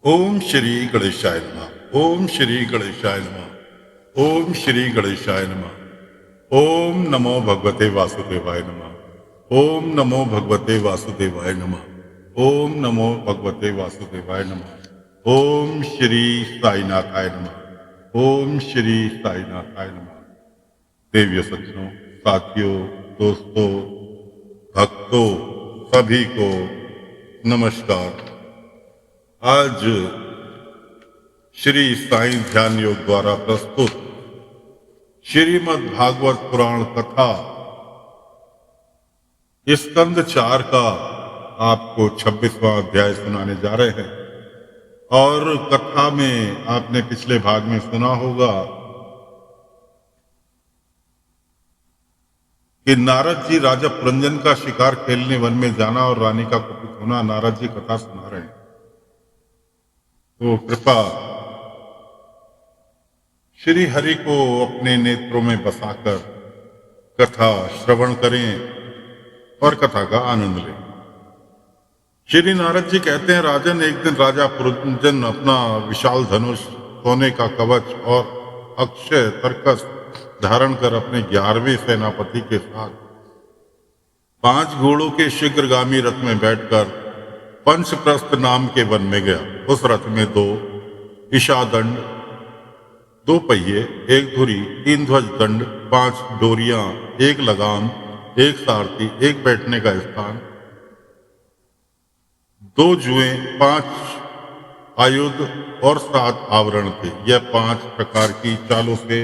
ओम श्री गणेशाय नमः। ओम श्री गणेशाय नमः। ओम श्री गणेशाय नमः। ओम नमो भगवते वासुदेवाय नमः। ओम नमो भगवते वासुदेवाय नमः। ओम नमो भगवते वासुदेवाय नमः। ओम श्री साईनाथाय नमः। ओम श्री साईनाथाय नमः। देवियों, सज्जनों, साथियों, दोस्तों, भक्तों, सभी को नमस्कार। आज श्री साईं ध्यान योग द्वारा प्रस्तुत श्रीमद् भागवत पुराण कथा स्कंद 4 का आपको 26वां अध्याय सुनाने जा रहे हैं। और कथा में आपने पिछले भाग में सुना होगा कि नारद जी राजा पुरंजन का शिकार खेलने वन में जाना और रानी का कुपित होना। नारद जी कथा सुना रहे हैं, तो कृपा श्री हरि को अपने नेत्रों में बसाकर कथा श्रवण करें और कथा का आनंद लें। श्री नारद जी कहते हैं, राजन, एक दिन राजा पुरंजन अपना विशाल धनुष, सोने का कवच और अक्षय तर्कस धारण कर अपने 11वें सेनापति के साथ 5 घोड़ों के शीघ्रगामी रथ में बैठकर पंचप्रस्थ नाम के वन में गया। उस रथ में 2 इशादंड, 2 पहिए, 1 धुरी, 3 ध्वज दंड, 5 डोरियां, 1 लगाम, 1 सारथी, 1 बैठने का स्थान, 2 जुएं, 5 आयुध और 7 आवरण थे। यह 5 प्रकार की चालों से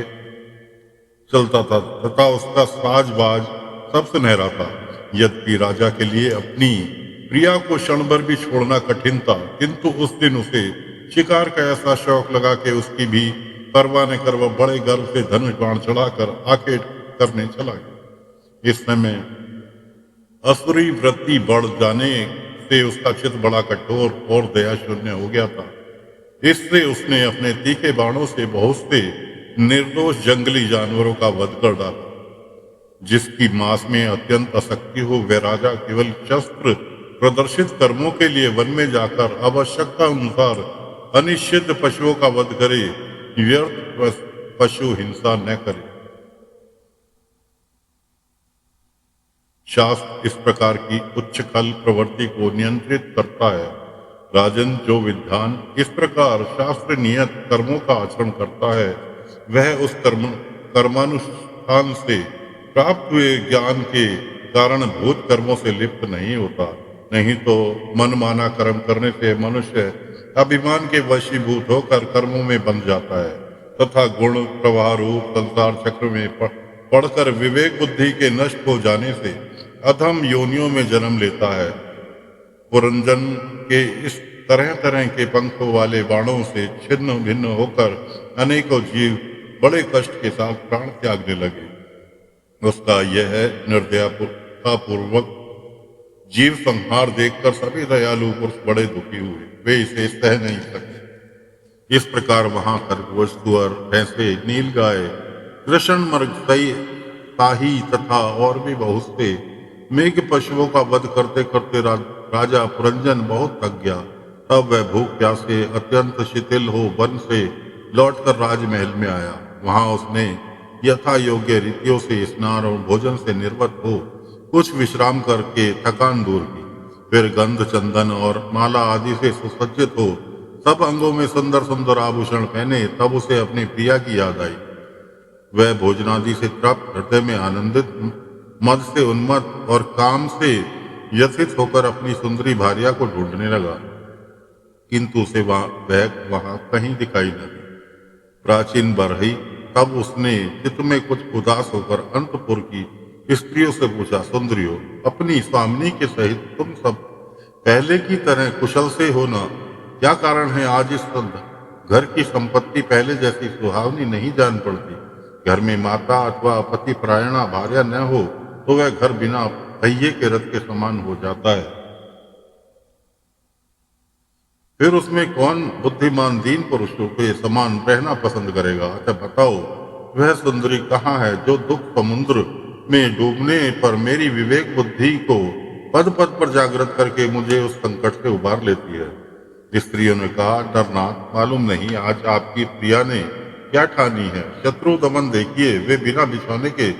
चलता था तथा उसका साजबाज सब सुनहरा था। यद्यपि राजा के लिए अपनी प्रिया को क्षण भर भी छोड़ना कठिन था, किंतु उस दिन उसे शिकार का ऐसा शौक लगा कि उसकी भी परवाह न कर वह बड़े गर्व से धनुष बाण चढ़ाकर आखेट करने चला गया। इस समय असुरी वृत्ति बढ़ जाने से उसका चित्त बड़ा कठोर और दया शून्य हो गया था। इससे उसने अपने तीखे बाणों से बहुत से निर्दोष जंगली जानवरों का वध कर डाला। जिसकी मांस में अत्यंत आसक्ति हो, वह राजा केवल शस्त्र प्रदर्शित कर्मों के लिए वन में जाकर आवश्यकता अनुसार अनिश्चित पशुओं का वध करे, व्यर्थ पशु हिंसा न करे। शास्त्र इस प्रकार की उच्च खल प्रवृत्ति को नियंत्रित करता है। राजन, जो विद्वान इस प्रकार शास्त्र नियत कर्मों का आचरण करता है, वह उस कर्मानुष्ठान से प्राप्त हुए ज्ञान के कारण भूत कर्मों से लिप्त नहीं होता। नहीं तो मनमाना कर्म करने से मनुष्य अभिमान के वशीभूत होकर कर्मों में बंध जाता है तथा गुण प्रवाह रूप संसार चक्र में पड़कर विवेक बुद्धि के नष्ट हो जाने से अधम योनियों में जन्म लेता है। पुरंजन के इस तरह तरह के पंखों वाले बाणों से छिन्न भिन्न होकर अनेकों जीव बड़े कष्ट के साथ प्राण त्यागने लगे। उसका यह निर्दयतापूर्वक जीव संहार देखकर सभी दयालु पुरुष बड़े दुखी हुए। वे इसे सह नहीं सके। इस प्रकार वहां खरगोश, सुअर, भैंसे, नीलगाय, कृष्ण मृग, ताही तथा और भी बहुत से मेघ पशुओं का वध करते करते राजा पुरंजन बहुत थक गया। तब वह भूख प्यासे अत्यंत शिथिल हो वन से लौटकर राजमहल में आया। वहां उसने यथा योग्य रीतियों से स्नान और भोजन से निर्वत हो कुछ विश्राम करके थकान दूर की। फिर गंध, चंदन और माला आदि से सुसज्जित हो सब अंगों में सुंदर सुंदर आभूषण पहने तब उसे अपनी प्रिया की याद आई। वह भोजनादि से तृप्त, हृदय में आनंदित, मद से उन्मत्त और काम से व्यथित होकर अपनी सुंदरी भार्या को ढूंढने लगा, किंतु उसे वहां कहीं दिखाई न दी। प्राचीन बरही तब उसने चित्त में कुछ उदास होकर अंतपुर की स्त्रियों से पूछा, सुंदरियों, अपनी स्वामिनी के सहित तुम सब पहले की तरह कुशल से हो ना? क्या कारण है आज इस घर की संपत्ति पहले जैसी सुहावनी नहीं जान पड़ती? घर में माता अथवा पति परायणा भार्या न हो तो वह घर बिना पहिए के रथ के समान हो जाता है। फिर उसमें कौन बुद्धिमान दीन पुरुषों के समान रहना पसंद करेगा? अच्छा बताओ, वह सुंदरी कहाँ है जो दुख समुद्र में डूबने पर मेरी विवेक बुद्धि को पद पद पर जागृत करके मुझे उस संकट से उबार लेती है? स्त्रियों ने कहा, डरनाथ, मालूम नहीं आज आपकी प्रिया ने क्या ठानी है। शत्रु दमन देखिए, वे बिना बिछौने के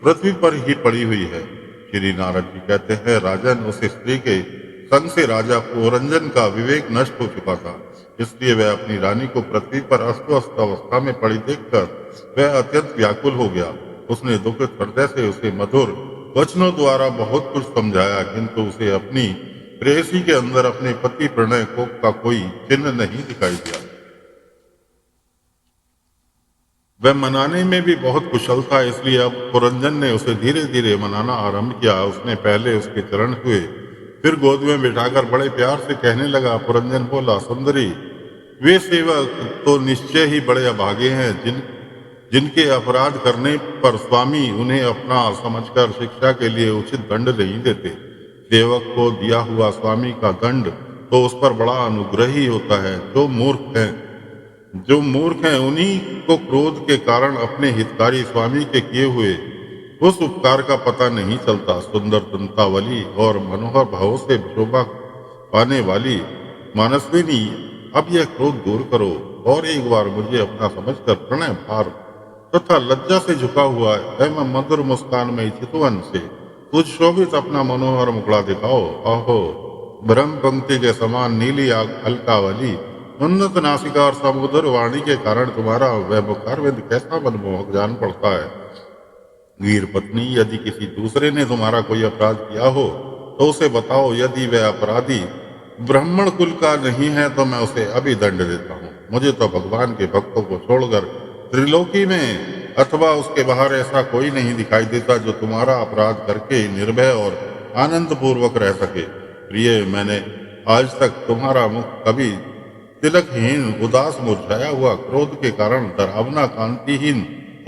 पृथ्वी पर ही पड़ी हुई है। श्री नारद जी कहते हैं, राजन, उस स्त्री के संग से राजा पुरंजन का विवेक नष्ट हो चुका था, इसलिए वह अपनी रानी को पृथ्वी पर अस्वस्थ अवस्था में पड़ी देखकर वह अत्यंत व्याकुल हो गया। उसने दुखित हृदय से उसे मधुर वचनों द्वारा बहुत कुछ समझाया, किंतु उसे अपनी प्रेयसी के अंदर अपने पति प्रणय को का कोई चिन्ह नहीं दिखाई दिया। वह मनाने में भी बहुत कुशल था, इसलिए अब पुरंजन ने उसे धीरे धीरे मनाना आरंभ किया। उसने पहले उसके चरण छुए, फिर गोद में बिठाकर बड़े प्यार से कहने लगा। पुरंजन बोला, सुंदरी, वे सेवक तो निश्चय ही बड़े अभागे हैं जिनके अपराध करने पर स्वामी उन्हें अपना समझकर शिक्षा के लिए उचित दंड नहीं देते। सेवक को दिया हुआ स्वामी का दंड तो उस पर बड़ा अनुग्रह ही होता है। जो मूर्ख हैं उन्हीं को क्रोध के कारण अपने हितकारी स्वामी के किए हुए उस उपकार का पता नहीं चलता। सुंदर दंतावली और मनोहर भावों से शोभा पाने वाली मानसविनी, अब यह क्रोध दूर करो और एक बार मुझे अपना समझकर प्रणय भार तथा लज्जा से झुका हुआ एवं मधुर मुस्कान में चितवन से कुछ शोभित अपना मनोहर मुखड़ा दिखाओ। आहो, ब्रह्म पंक्ति के समान नीली अलकावली, उन्नत नासिका और समुद्र वाणी के कारण तुम्हारा वह मुखारविंद कैसा मनमोहक जान पड़ता है। वीर पत्नी, यदि किसी दूसरे ने तुम्हारा कोई अपराध किया हो तो उसे बताओ। यदि वह अपराधी ब्राह्मण कुल का नहीं है तो मैं उसे अभी दंड देता हूँ। मुझे तो भगवान के भक्तों को छोड़कर त्रिलोकी में अथवा उसके बाहर ऐसा कोई नहीं दिखाई देता जो तुम्हारा अपराध करके निर्भय और आनंद पूर्वक रह सके। प्रिय, मैंने आज तक तुम्हारा मुख कभी तिलकहीन, उदास, मुरझाया हुआ, क्रोध के कारण डरावना, कांतिहीन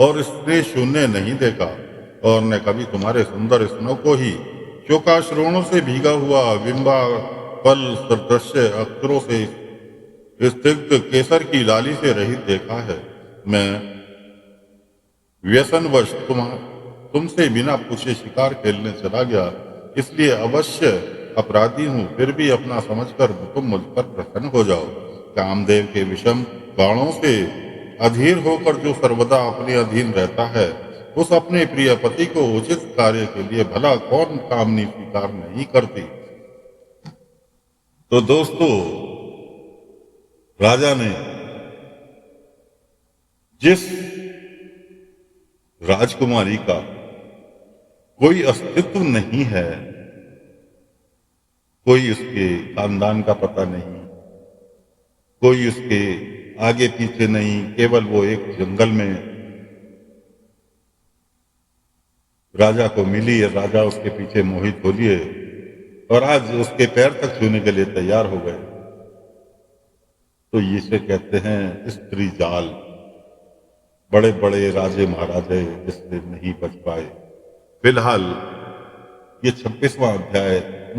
और स्नेह शून्य नहीं देखा, और न कभी तुम्हारे सुंदर स्तनों को ही शोकाश्रुओं से भीगा हुआ बिंबा फल सदृश्य अक्षरों से स्निग्ध केसर की लाली से रहित देखा है। मैं व्यसनवश तुमसे बिना पूछे शिकार खेलने चला गया, इसलिए अवश्य अपराधी हूँ। फिर भी अपना समझकर तुम मुझ पर प्रसन्न हो जाओ। कामदेव के विषम बाणों से अधीर होकर जो सर्वदा अपने अधीन रहता है, उस अपने प्रिय पति को उचित कार्य के लिए भला कौन कामनी स्वीकार नहीं करती। तो दोस्तों, राजा ने जिस राजकुमारी का कोई अस्तित्व नहीं है, कोई उसके खानदान का पता नहीं, कोई उसके आगे पीछे नहीं, केवल वो एक जंगल में राजा को मिली है, राजा उसके पीछे मोहित हो लिए और आज उसके पैर तक छूने के लिए तैयार हो गए। तो इसे कहते हैं स्त्री जाल। बड़े बड़े राजे महाराजे जिससे नहीं बच पाए। फिलहाल ये 26वां अध्याय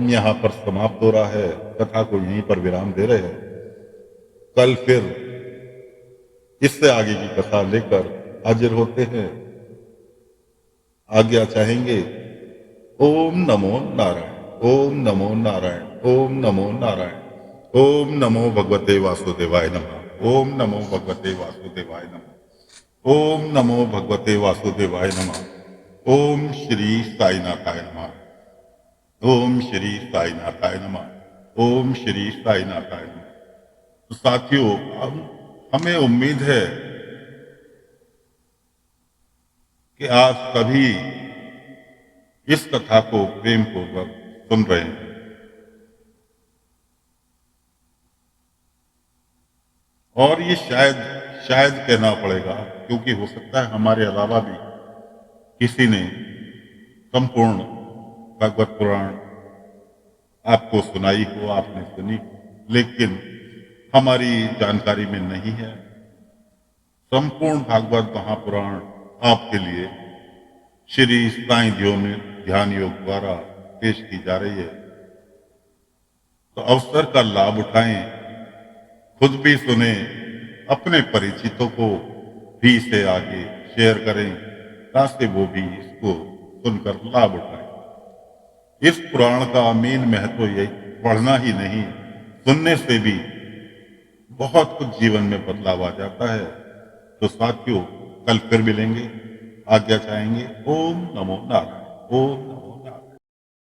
यहाँ पर समाप्त हो रहा है। कथा को यहीं पर विराम दे रहे हैं। कल फिर इससे आगे की कथा लेकर हाजिर होते हैं। आज्ञा चाहेंगे। ओम नमो नारायण, ओम नमो नारायण, ओम नमो नारायण, ओम नमो भगवते वासुदेवाय नमः, ओम नमो भगवते वासुदेवाय नमः, ओम नमो भगवते वासुदेवाय नमः, ओम श्री साईनाथाय नमः, ओम श्री साईनाथाय नमः, ओम श्री साईनाथाय नमः। तो साथियों, हमें उम्मीद है कि आप सभी इस कथा को प्रेम पूर्वक सुन रहे हैं। और ये शायद कहना पड़ेगा, क्योंकि हो सकता है हमारे अलावा भी किसी ने संपूर्ण भागवत पुराण आपको सुनाई हो, आपने सुनी, लेकिन हमारी जानकारी में नहीं है। संपूर्ण भागवत महापुराण आपके लिए श्री साईं ध्यान योग द्वारा पेश की जा रही है। तो अवसर का लाभ उठाएं, खुद भी सुने, अपने परिचितों को भी इसे आगे शेयर करें, ताकि वो भी इसको सुनकर लाभ उठाएं। इस पुराण का मेन महत्व यही, पढ़ना ही नहीं, सुनने से भी बहुत कुछ जीवन में बदलाव आ जाता है। तो साथियों, कल फिर मिलेंगे, आज्ञा चाहेंगे। ओम नमो नारायण। ओम नमो नारायण।